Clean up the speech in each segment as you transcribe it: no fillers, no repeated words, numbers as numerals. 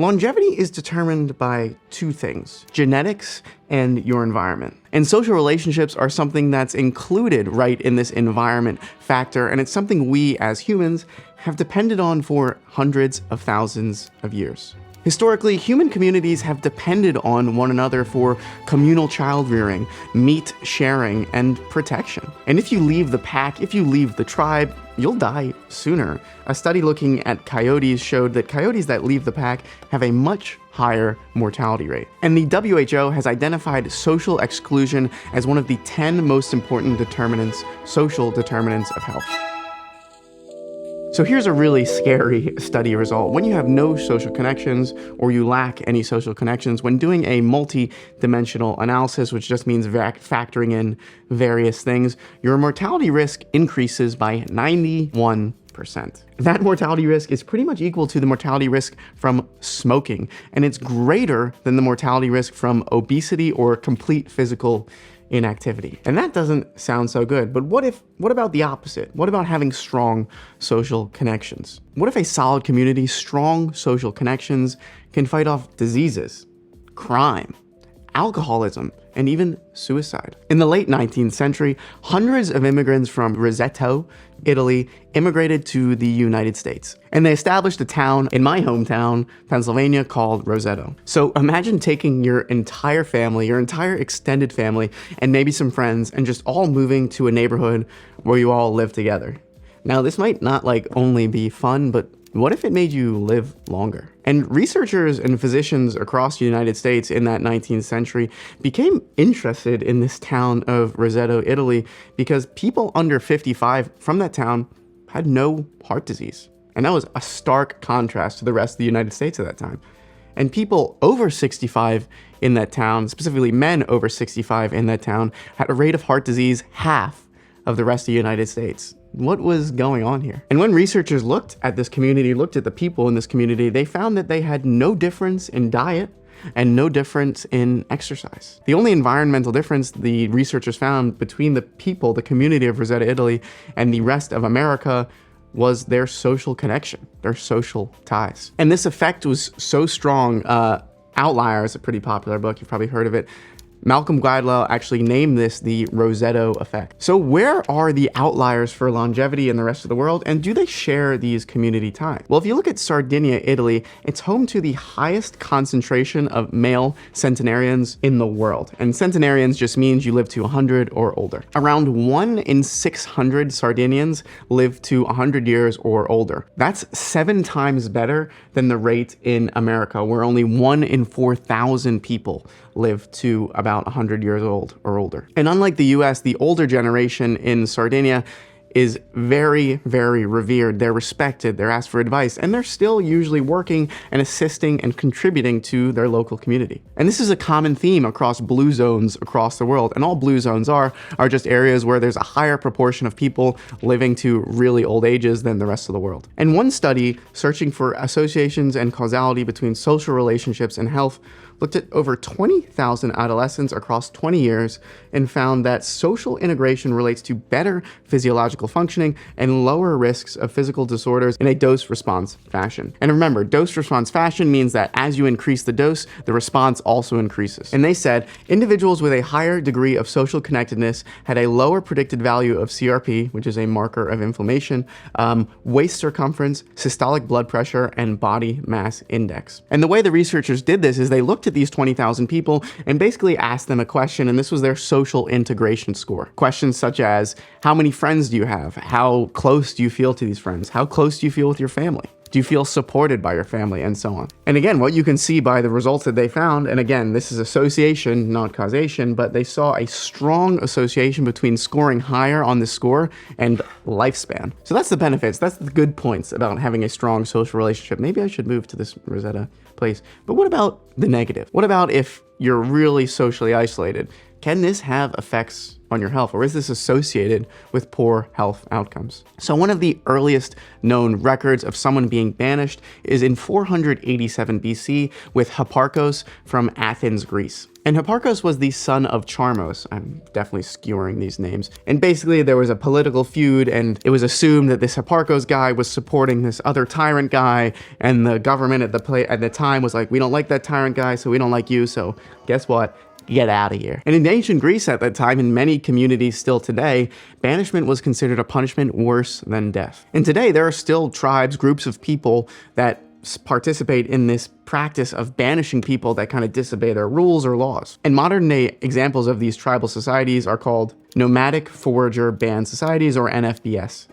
Longevity is determined by two things: genetics and your environment. And social relationships are something that's included right in this environment factor, and it's something we as humans have depended on for hundreds of thousands of years. Historically, human communities have depended on one another for communal child rearing, meat sharing, and protection. And if you leave the pack, if you leave the tribe, you'll die sooner. A study looking at coyotes showed that coyotes that leave the pack have a much higher mortality rate. And the WHO has identified social exclusion as one of the 10 most important determinants, social determinants of health. So here's a really scary study result. When you have no social connections or you lack any social connections, when doing a multidimensional analysis, which just means factoring in various things, your mortality risk increases by 91%. That mortality risk is pretty much equal to the mortality risk from smoking, and it's greater than the mortality risk from obesity or complete physical inactivity. And that doesn't sound so good, but what about the opposite? What about having strong social connections? What if a solid community, strong social connections, can fight off diseases, crime, alcoholism, and even suicide? In the late 19th century, hundreds of immigrants from Roseto, Italy, immigrated to the United States. And they established a town in my hometown, Pennsylvania, called Roseto. So imagine taking your entire family, your entire extended family, and maybe some friends, and just all moving to a neighborhood where you all live together. Now, this might not only be fun, but what if it made you live longer? And researchers and physicians across the United States in that 19th century became interested in this town of Roseto, Italy, because people under 55 from that town had no heart disease. And that was a stark contrast to the rest of the United States at that time. And people over 65 in that town, specifically men over 65 in that town, had a rate of heart disease half of the rest of the United States. What was going on here? And when researchers looked at this community, looked at the people in this community, they found that they had no difference in diet and no difference in exercise. The only environmental difference the researchers found between the people, the community of Roseto, Italy, and the rest of America was their social connection, their social ties. And this effect was so strong. Outlier is a pretty popular book. You've probably heard of it. Malcolm Gladwell actually named this the Roseto effect. So where are the outliers for longevity in the rest of the world, and do they share these community ties? Well, if you look at Sardinia, Italy, it's home to the highest concentration of male centenarians in the world. And centenarians just means you live to 100 or older. Around 1 in 600 Sardinians live to 100 years or older. That's 7 times better than the rate in America, where only 1 in 4,000 people live to about 100 years old or older. And unlike the US, the older generation in Sardinia is very, very revered. They're respected, they're asked for advice, and they're still usually working and assisting and contributing to their local community. And this is a common theme across blue zones across the world. And all blue zones are just areas where there's a higher proportion of people living to really old ages than the rest of the world. And one study searching for associations and causality between social relationships and health looked at over 20,000 adolescents across 20 years and found that social integration relates to better physiological functioning and lower risks of physical disorders in a dose-response fashion. And remember, dose-response fashion means that as you increase the dose, the response also increases. And they said individuals with a higher degree of social connectedness had a lower predicted value of CRP, which is a marker of inflammation, waist circumference, systolic blood pressure, and body mass index. And the way the researchers did this is they looked at these 20,000 people and basically asked them a question, and this was their social integration score. Questions such as, how many friends do you have? How close do you feel to these friends? How close do you feel with your family? Do you feel supported by your family, and so on? And again, what you can see by the results that they found, and again, this is association, not causation, but they saw a strong association between scoring higher on this score and lifespan. So that's the benefits, that's the good points about having a strong social relationship. Maybe I should move to this Roseto place. But what about the negative? What about if you're really socially isolated? Can this have effects on your health, or is this associated with poor health outcomes? So one of the earliest known records of someone being banished is in 487 BC with Hipparchus from Athens, Greece. And Hipparchus was the son of Charmos. I'm definitely skewering these names. And basically there was a political feud, and it was assumed that this Hipparchus guy was supporting this other tyrant guy, and the government at the time was like, we don't like that tyrant guy, so we don't like you, so guess what? Get out of here. And in ancient Greece at that time, in many communities still today, banishment was considered a punishment worse than death. And today there are still tribes, groups of people that participate in this practice of banishing people that kind of disobey their rules or laws. And modern day examples of these tribal societies are called nomadic forager band societies, or NFBS.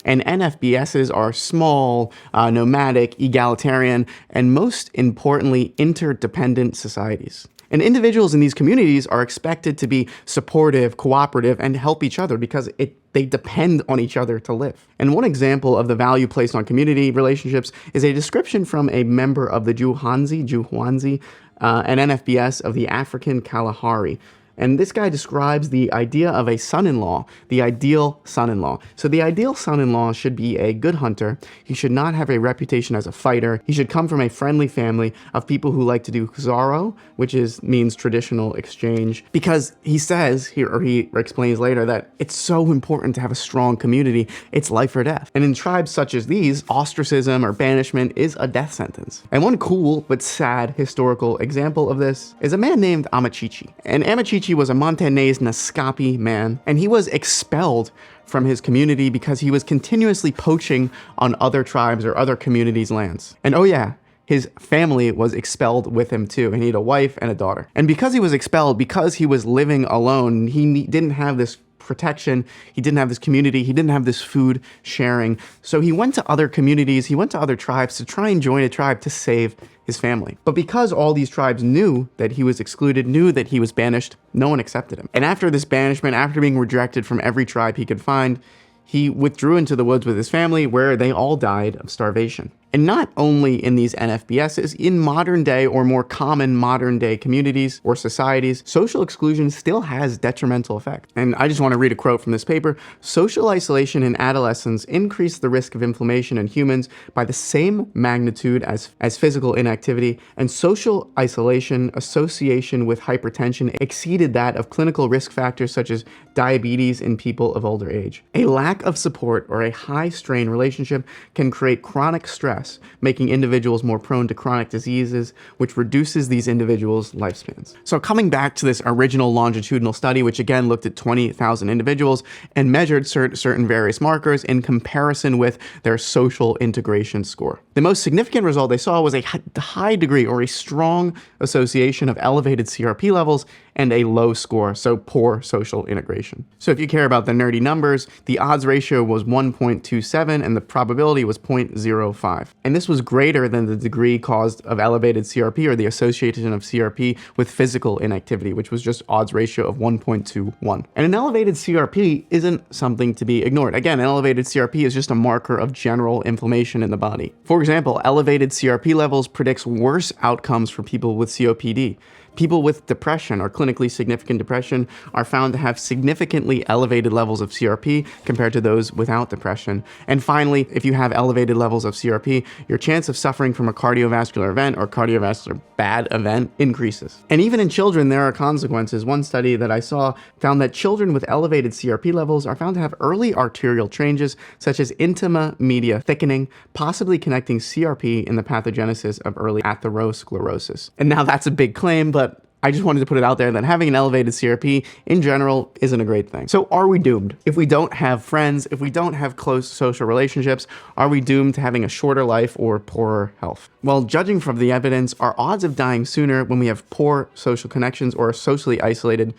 And NFBSs are small, nomadic, egalitarian, and most importantly, interdependent societies. And individuals in these communities are expected to be supportive, cooperative, and help each other because they depend on each other to live. And one example of the value placed on community relationships is a description from a member of the Juhwanzi, an NFBS of the African Kalahari. And this guy describes the idea of a son-in-law, the ideal son-in-law. So the ideal son-in-law should be a good hunter. He should not have a reputation as a fighter. He should come from a friendly family of people who like to do zaro, which means traditional exchange. Because he says here, or he explains later, that it's so important to have a strong community. It's life or death. And in tribes such as these, ostracism or banishment is a death sentence. And one cool but sad historical example of this is a man named Amachichi. And Amachichi was a Montagnese Naskapi man, and he was expelled from his community because he was continuously poaching on other tribes or other communities' lands. And oh yeah, his family was expelled with him too, and he had a wife and a daughter. And because he was expelled, because he was living alone, he didn't have this protection, he didn't have this community, he didn't have this food sharing. So he went to other communities, he went to other tribes to try and join a tribe to save his family. But because all these tribes knew that he was excluded, knew that he was banished, no one accepted him. And after this banishment, after being rejected from every tribe he could find, he withdrew into the woods with his family, where they all died of starvation. And not only in these NFBSs, in modern day or more common modern day communities or societies, social exclusion still has detrimental effects. And I just want to read a quote from this paper. Social isolation in adolescents increased the risk of inflammation in humans by the same magnitude as physical inactivity, and social isolation association with hypertension exceeded that of clinical risk factors such as diabetes in people of older age. A lack of support or a high strain relationship can create chronic stress, making individuals more prone to chronic diseases, which reduces these individuals' lifespans. So coming back to this original longitudinal study, which again looked at 20,000 individuals and measured certain various markers in comparison with their social integration score. The most significant result they saw was a high degree or a strong association of elevated CRP levels and a low score, so poor social integration. So if you care about the nerdy numbers, the odds ratio was 1.27 and the probability was 0.05. And this was greater than the degree caused of elevated CRP, or the association of CRP with physical inactivity, which was just odds ratio of 1.21. And an elevated CRP isn't something to be ignored. Again, an elevated CRP is just a marker of general inflammation in the body. For example, elevated CRP levels predicts worse outcomes for people with COPD. People with depression or clinically significant depression are found to have significantly elevated levels of CRP compared to those without depression. And finally, if you have elevated levels of CRP, your chance of suffering from a cardiovascular event or cardiovascular bad event increases. And even in children, there are consequences. One study that I saw found that children with elevated CRP levels are found to have early arterial changes such as intima media thickening, possibly connecting CRP in the pathogenesis of early atherosclerosis. And now that's a big claim, but I just wanted to put it out there that having an elevated CRP in general isn't a great thing. So are we doomed? If we don't have friends, if we don't have close social relationships, are we doomed to having a shorter life or poorer health? Well, judging from the evidence, our odds of dying sooner when we have poor social connections or are socially isolated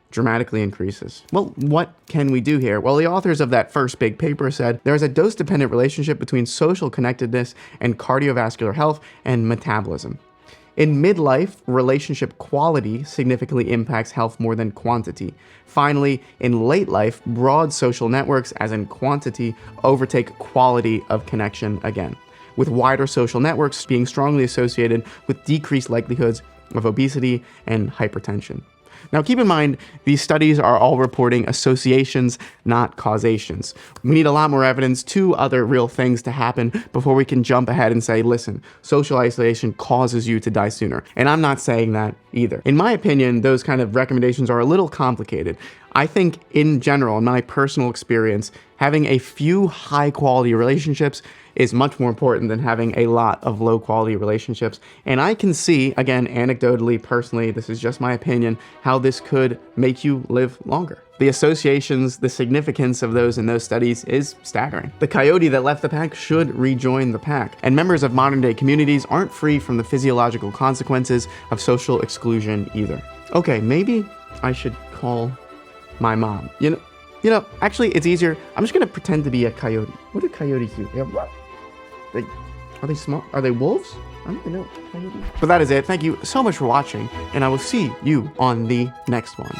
dramatically increases. Well, what can we do here? Well, the authors of that first big paper said there is a dose-dependent relationship between social connectedness and cardiovascular health and metabolism. In midlife, relationship quality significantly impacts health more than quantity. Finally, in late life, broad social networks, as in quantity, overtake quality of connection again, with wider social networks being strongly associated with decreased likelihoods of obesity and hypertension. Now, keep in mind, these studies are all reporting associations, not causations. We need a lot more evidence, 2 other real things to happen before we can jump ahead and say, listen, social isolation causes you to die sooner. And I'm not saying that either. In my opinion, those kind of recommendations are a little complicated. I think in general, in my personal experience, having a few high-quality relationships is much more important than having a lot of low-quality relationships. And I can see, again, anecdotally, personally, this is just my opinion, how this could make you live longer. The associations, the significance of those in those studies is staggering. The coyote that left the pack should rejoin the pack. And members of modern-day communities aren't free from the physiological consequences of social exclusion either. Okay, maybe I should call my mom. You know, actually, it's easier. I'm just gonna pretend to be a coyote. What do coyotes do? Are they smart? Are they wolves? I don't even know. Coyotes. But that is it. Thank you so much for watching, and I will see you on the next one.